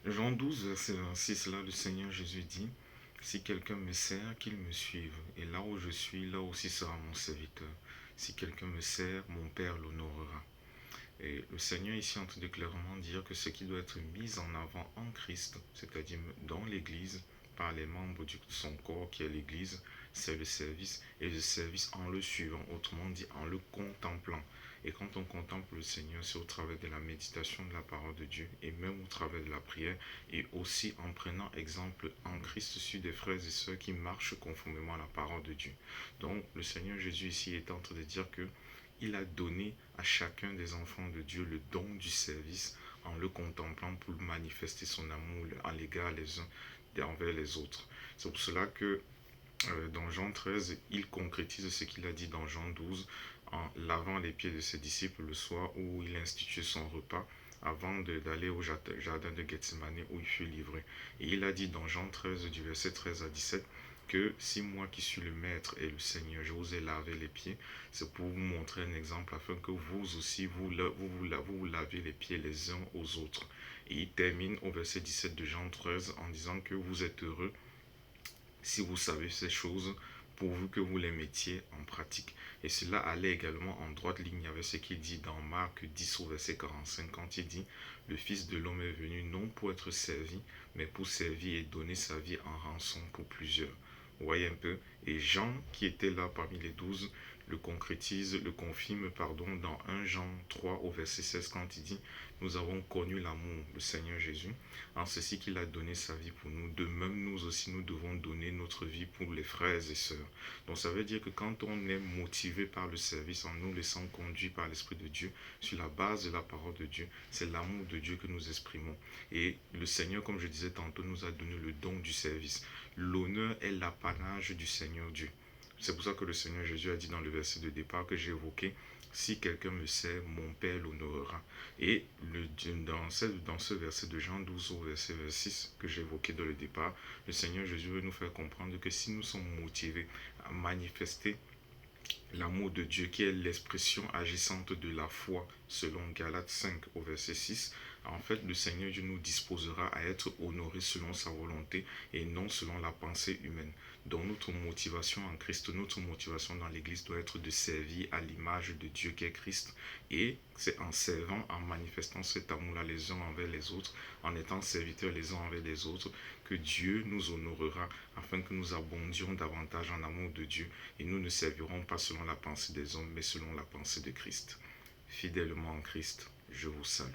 Jean 12, verset 26, là, le Seigneur Jésus dit, si quelqu'un me sert, qu'il me suive, et là où je suis, là aussi sera mon serviteur. Si quelqu'un me sert, mon Père l'honorera. Et le Seigneur ici est en train de clairement dire que ce qui doit être mis en avant en Christ, c'est-à-dire dans l'Église, par les membres de son corps qui est l'Église, c'est le service, et le service en le suivant, autrement dit en le contemplant. Et quand on contemple le Seigneur, c'est au travers de la méditation de la parole de Dieu, et même au travers de la prière, et aussi en prenant exemple en Christ sur des frères et sœurs qui marchent conformément à la parole de Dieu. Donc le Seigneur Jésus ici est en train de dire que il a donné à chacun des enfants de Dieu le don du service en le contemplant pour manifester son amour à l'égard les uns envers les autres. C'est pour cela que dans Jean 13, il concrétise ce qu'il a dit dans Jean 12 en lavant les pieds de ses disciples le soir où il institue son repas avant d'aller au jardin de Gethsemane où il fut livré. Et il a dit dans Jean 13 du verset 13 à 17 que si moi qui suis le maître et le Seigneur, je vous ai lavé les pieds, c'est pour vous montrer un exemple afin que vous aussi, vous lavez les pieds les uns aux autres. Et il termine au verset 17 de Jean 13 en disant que vous êtes heureux si vous savez ces choses, pourvu que vous les mettiez en pratique. Et cela allait également en droite ligne avec ce qu'il dit dans Marc 10 au verset 45, quand il dit « Le Fils de l'homme est venu non pour être servi, mais pour servir et donner sa vie en rançon pour plusieurs. » Vous voyez un peu. Et Jean, qui était là parmi les 12, le concrétise, le confirme, pardon, dans 1 Jean 3 au verset 16 quand il dit « Nous avons connu l'amour, le Seigneur Jésus, en ceci qu'il a donné sa vie pour nous. De même, nous aussi, nous devons donner notre vie pour les frères et sœurs. » Donc ça veut dire que quand on est motivé par le service, en nous laissant conduire par l'Esprit de Dieu, sur la base de la parole de Dieu, c'est l'amour de Dieu que nous exprimons. Et le Seigneur, comme je disais tantôt, nous a donné le don du service. L'honneur est l'apanage du Seigneur Dieu. C'est pour ça que le Seigneur Jésus a dit dans le verset de départ que j'ai évoqué, si quelqu'un me sert, mon Père l'honorera. Et dans ce verset de Jean 12 au verset 6 que j'évoquais dans le départ, le Seigneur Jésus veut nous faire comprendre que si nous sommes motivés à manifester l'amour de Dieu qui est l'expression agissante de la foi selon Galates 5 au verset 6, en fait le Seigneur Dieu nous disposera à être honorés selon sa volonté et non selon la pensée humaine. Donc notre motivation en Christ, notre motivation dans l'Église doit être de servir à l'image de Dieu qui est Christ, et c'est en servant, en manifestant cet amour-là les uns envers les autres, en étant serviteurs les uns envers les autres, que Dieu nous honorera afin que nous abondions davantage en amour de Dieu et nous ne servirons pas selon la pensée des hommes mais selon la pensée de Christ. Fidèlement en Christ, je vous salue.